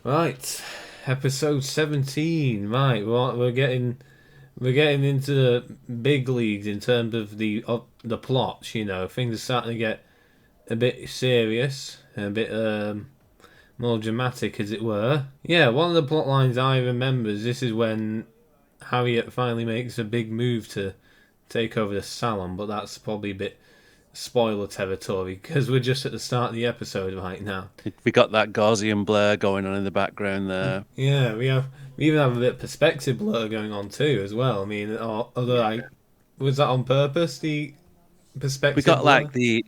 Right, episode 17. Right, we're getting into the big leagues in terms of the plots. Things are starting to get a bit serious, a bit more dramatic, as it were. Yeah, one of the plot lines I remember is this is when Harriet finally makes a big move to take over the salon, but that's probably a bit spoiler territory because we're just at the start of the episode right now. We got that Gaussian blur going on in the background there. Yeah, we even have a bit of perspective blur going on too as well. I mean, although Yeah. I was that on purpose, the We perspective got blur. like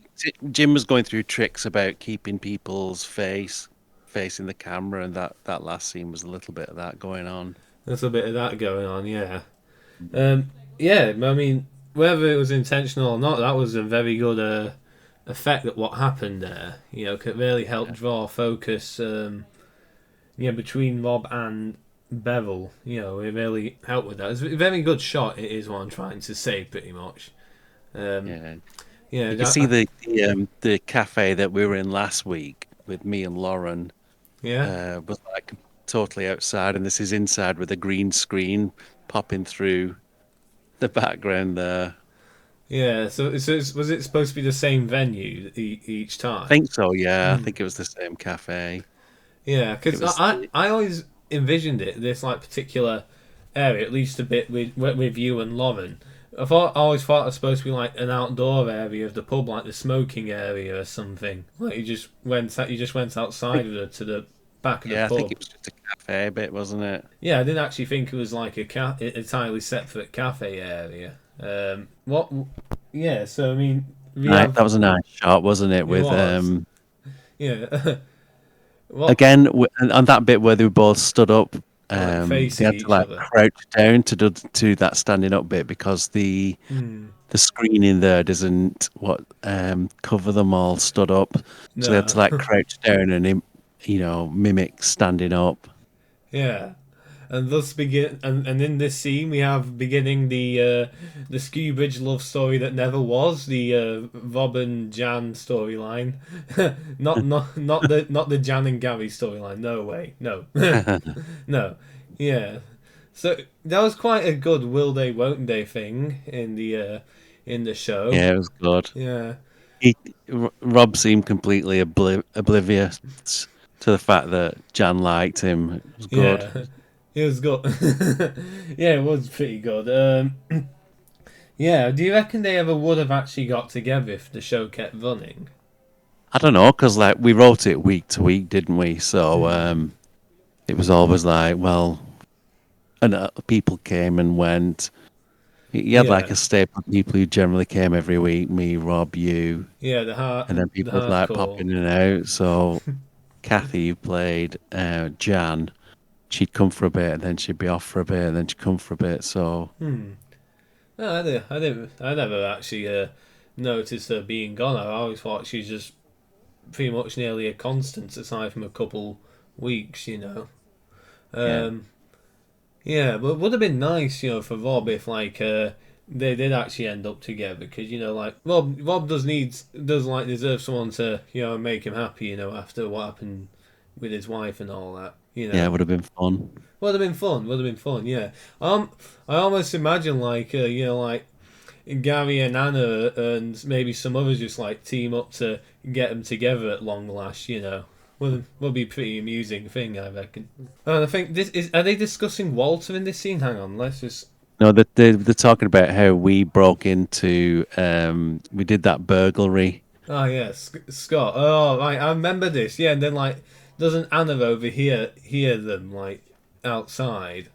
Jim was going through tricks about keeping people's face facing the camera, and that last scene was a little bit of that going on. There's a bit of that going on. Yeah, um, yeah. I mean, whether it was intentional or not, that was a very good effect at what happened there. Could really help Yeah. draw focus. Between Rob and Beryl. It really helped with that. It's a very good shot. It is what I'm trying to say, pretty much. Um, Yeah. yeah, You can see the cafe that we were in last week with me and Lauren yeah. was like totally outside, and this is inside with a green screen popping through the background there. Yeah, was it supposed to be the same venue each I time? think so, yeah. I Hmm. think it was the same cafe. Yeah, It because was, I always envisioned it this like particular area, at least a bit with you and Lauren. I always thought it was supposed to be like an outdoor area of the pub, like the smoking area or something. Like you just went outside of to the back of the yeah, I think pub. it was just a cafe bit, wasn't it? Yeah, I didn't actually think it was like entirely separate cafe area. What? Yeah, so I mean, we Right, have that was a nice shot, wasn't it? it With was. Yeah. What? again on that bit where they both stood up, Like they facing had to each like other. crouch down to that standing up bit because Hmm. the screen in there doesn't cover them all stood up, so they had No. to like crouch down and mimic standing up. Yeah. And thus begin and in this scene we have beginning the Skew Bridge love story that never was, the Rob and Jan storyline. Not the Jan and Gary storyline. No way. No. No. Yeah. So that was quite a good will they won't they thing in the show. Yeah, it was good. Yeah. He, Rob seemed completely oblivious to the fact that Jan liked him. It was good. Yeah. It was good. Yeah, it was pretty good. Yeah, do you reckon they ever would have actually got together if the show kept running? I don't know, because like we wrote it week to week, didn't we? So Hmm. it was always like, well, and people came and went. You had like Yeah. a staple of people who generally came every week, me, Rob, you, Yeah, and then the people would like pop hardcore. in and out. So Kathy, who played Jan, she'd come for a bit, and then she'd be off for a bit, and then she'd come for a bit. So Hmm. No, I never actually noticed her being gone. I always thought she's just pretty much nearly a constant, aside from a couple weeks. yeah, Um, Yeah, but it would have been nice, for Rob if like they did actually end up together because like Rob does like deserve someone to make him happy, after what happened with his wife and all that. yeah, it would have been fun. Would have been fun. Would have been fun. Yeah. I almost imagine like like Gary and Anna and maybe some others just like team up to get them together at long last. Would be a pretty amusing thing, I reckon. And I think this is. Are they discussing Walter in this scene? Hang on, let's just. No, they're talking about how we broke into, we did that burglary. Oh yeah, Scott. Oh right, I remember this. Yeah, and then like, doesn't Anna over here hear them like outside?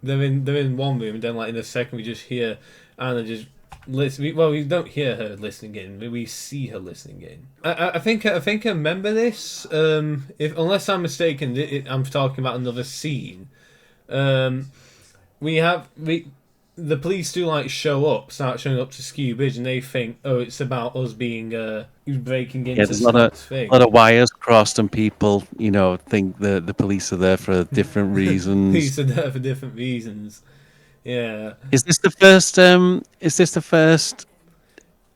They're in one room, and then like in the second we just hear Anna just listen. Well, we don't hear her listening in, but we see her listening in. I think I remember this. If unless I'm mistaken, I'm talking about another scene. Um, we the police do like start showing up to Skew Bridge, and they think, oh, it's about us being breaking Yeah, into there's a Scott's lot thing. of wires crossed, and people, think the police are there for different reasons. Police are there for different reasons. Yeah, Is this the first? Is this the first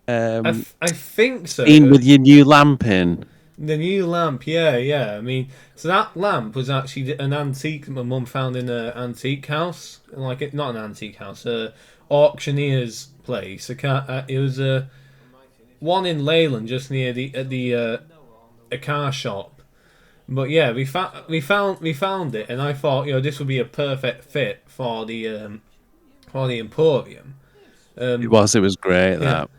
I, um I think scene so. with your new lamp in? The new lamp, yeah, yeah. I mean, so that lamp was actually an antique that my mum found in an antique house, like it, not an antique house, a auctioneer's place. It was a one in Leyland, just near the at the a car shop. But yeah, we found it, and I thought, this would be a perfect fit for the Emporium. It Um, was. It was great yeah, that.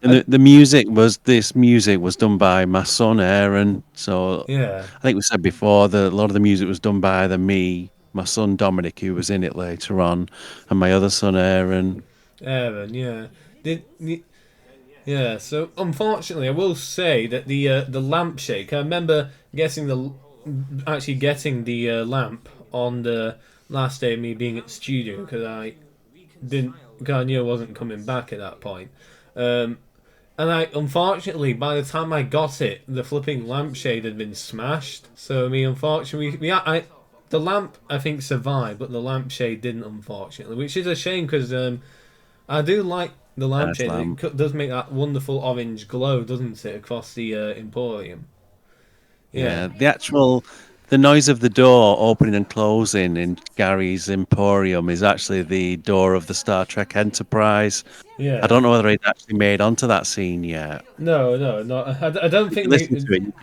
And I, the music was this music was done by my son Aaron. So yeah, I think we said before that a lot of the music was done by either me, my son Dominic, who was in it later on, and my other son Aaron. Aaron, yeah. Did Yeah, so unfortunately, I will say that the lampshade. I remember getting the lamp on the last day of me being at the studio because I didn't, because I knew I wasn't coming back at that point. Um, and I unfortunately, by the time I got it, the flipping lampshade had been smashed. So I mean, unfortunately, the lamp I think survived, but the lampshade didn't, unfortunately, which is a shame because I do like the Nice lampshade. lamp. Does make that wonderful orange glow, doesn't it, across the Emporium? Yeah, Yeah, the noise of the door opening and closing in Gary's Emporium is actually the door of the Star Trek Enterprise. I yeah. don't know whether it actually made onto that scene yet. No, no, no. I don't If you think listen they. to it,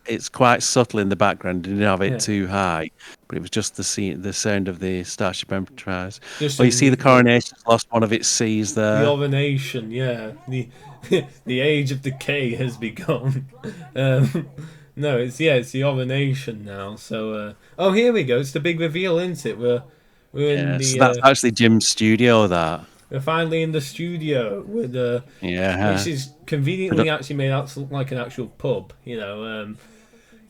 it's quite subtle in the background. You didn't have it Yeah, too high, but it was just the sound of the Starship Enterprise. just Well, you see, the the coronation's lost one of its C's the there. ornation. Yeah, the the age of decay has begun. Um, no, it's the ornation now. So, oh, here we go. It's the big reveal, isn't it? We're in Yeah, so the that's actually Jim's studio. That, we're finally in the studio with which yeah. is conveniently actually made out to look like an actual pub.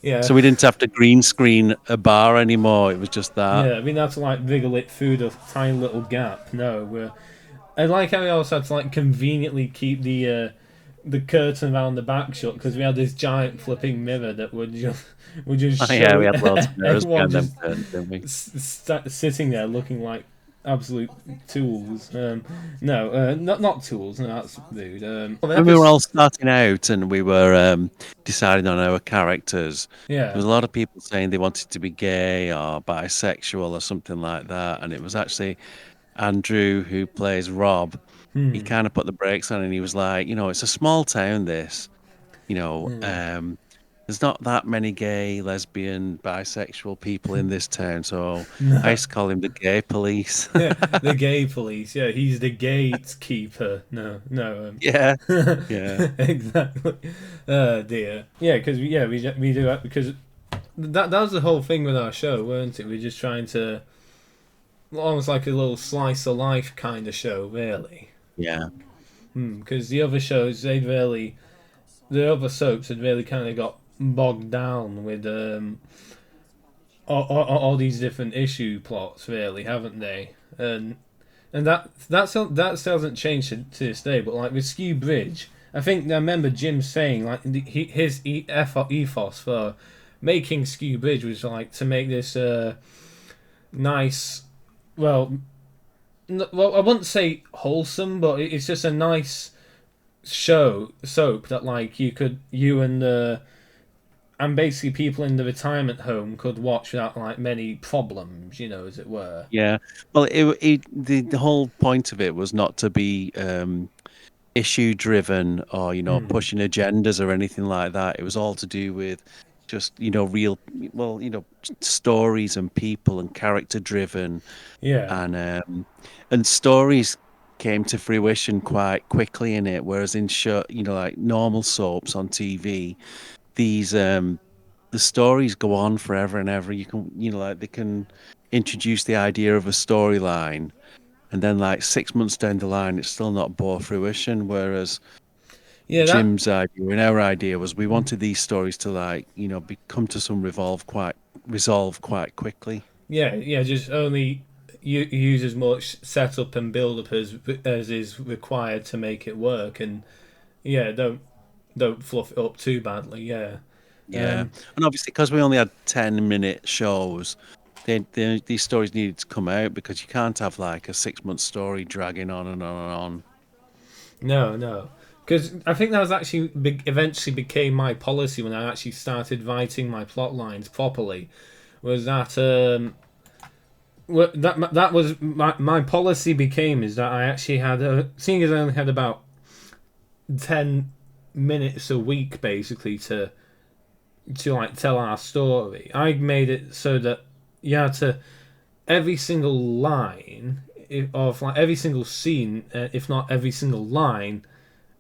Yeah, So we didn't have to green screen a bar anymore. It was just that. yeah. I mean, that's like wriggle it through the tiny little gap. No, I like how we also had to like conveniently keep the curtain around the back shut because we had this giant flipping mirror that would just Oh, yeah, we show had loads of mirrors everyone behind them just curtains, didn't we? sitting there looking like absolute tools. No, not tools. No, that's rude. When we were all starting out and we were deciding on our characters, there Yeah. was a lot of people saying they wanted to be gay or bisexual or something like that. And it was actually Andrew who plays Rob. He Hmm. kind of put the brakes on and he was like, it's a small town, this, you know, Hmm. um, there's not that many gay, lesbian, bisexual people in this town. So I No. used to call him the gay police. The gay police. Yeah, he's the gatekeeper. No, no. Yeah, yeah. Exactly. Dear. Yeah, because we do that because that was the whole thing with our show, weren't it? We're just trying to almost like a little slice of life kind of show, really. Yeah. Because the other shows, the other soaps had really kind of got bogged down with all these different issue plots, really, haven't they? And that still hasn't changed to this day. But like with Skew Bridge, I remember Jim saying like his ethos for making Skew Bridge was like to make this nice, well, well, I wouldn't say wholesome, but it's just a nice soap that like you and basically people in the retirement home could watch without like many problems, as it were. Yeah. Well, the whole point of it was not to be issue driven or, Hmm. pushing agendas or anything like that. It was all to do with just, real, well, stories and people and character driven Yeah. and stories came to fruition quite quickly in it. Whereas in show, like normal soaps on TV, these the stories go on forever and ever. You can, like they can introduce the idea of a storyline, and then like 6 months down the line, it's still not bore fruition. Whereas Yeah, that Jim's idea and our idea was we wanted these stories to like, come to some resolve quite quickly. yeah, just only use as much setup and build up as is required to make it work, and yeah, don't fluff it up too badly. Yeah. Yeah, Um, and obviously because we only had 10-minute shows, these stories needed to come out because you can't have like a 6 month story dragging on and on and on. no, no. Because I think that was actually eventually became my policy when I actually started writing my plot lines properly. Was that that was my policy became is that I actually had seeing as I only had about 10 minutes a week basically to like tell our story. I made it so that you had to every single line of like every single scene, if not every single line,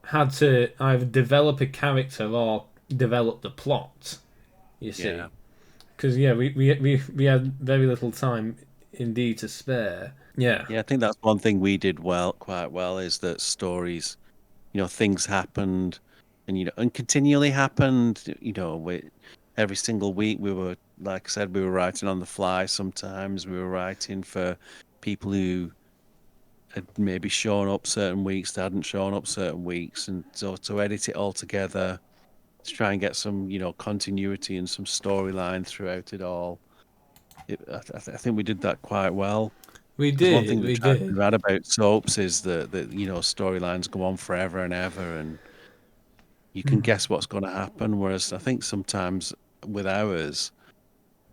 had to either develop a character or develop the plot. You Yeah. see, because yeah, we had very little time indeed to spare. Yeah, Yeah, I think that's one thing we did quite well, is that stories, things happened and and continually happened, every single week we were, like I said, we were writing on the fly sometimes. We were writing for people who had maybe shown up certain weeks, they hadn't shown up certain weeks, and so to edit it all together, to try and get some, continuity and some storyline throughout it all. I think we did that quite well. we Because one thing did, that we drives me did. mad about soaps is that storylines go on forever and ever, and you can guess what's going to happen. Whereas I think sometimes with ours,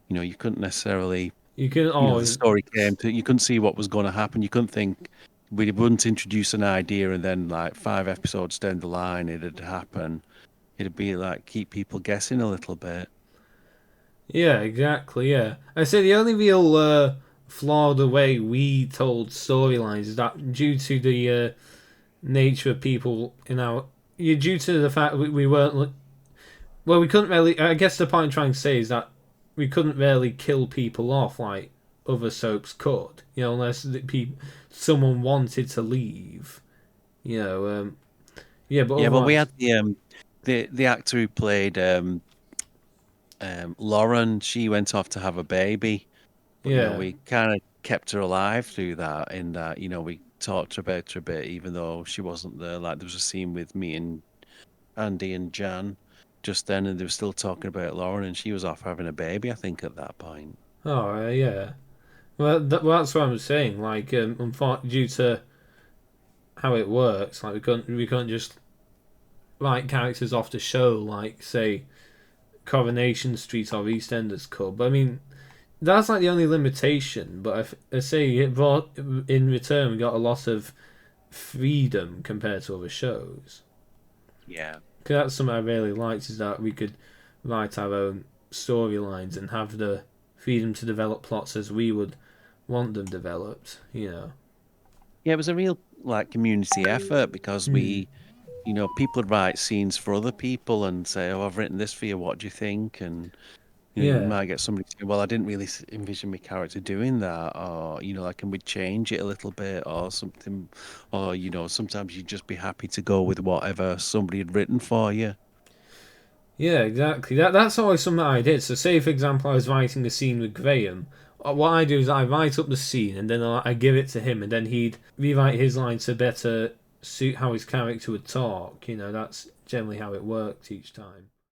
you couldn't necessarily, You can the always story came to, you couldn't see what was going to happen. You couldn't think, we wouldn't introduce an idea and then like 5 episodes down the line it'd happen. It'd be like keep people guessing a little bit. yeah, exactly. Yeah, I say the only real flaw the way we told storylines is that due to the nature of people in our, yeah, due to the fact we weren't well, we couldn't really. I guess the point I'm trying to say is that we couldn't really kill people off like other soaps could, unless someone wanted to leave, yeah, but Yeah, well, we otherwise, had the actor who played Lauren. She went off to have a baby, but yeah. we kind of kept her alive through that. In that, we talked about her a bit, even though she wasn't there. Like there was a scene with me and Andy and Jan just then, and they were still talking about Lauren, and she was off having a baby, I think, at that point. Oh, yeah. Well, that's what I'm saying. Like, due to how it works, like we couldn't just write characters off the show, like say Coronation Street or EastEnders could. But I mean, that's like the only limitation. But I say it brought in return we got a lot of freedom compared to other shows. Yeah. Because that's something I really liked is that we could write our own storylines and have the freedom to develop plots as we would want them developed. Yeah, it was a real like community effort because Hmm. people would write scenes for other people and say, "Oh, I've written this for you. What do you think?" And you Yeah. might get somebody to say, "Well, I didn't really envision my character doing that," or like, can we change it a little bit, or something, or sometimes you'd just be happy to go with whatever somebody had written for you. Yeah, exactly. That's always something I did. So, say for example, I was writing a scene with Graham. What I do is I write up the scene and then I give it to him, and then he'd rewrite his lines to better suit how his character would talk. That's generally how it worked each time.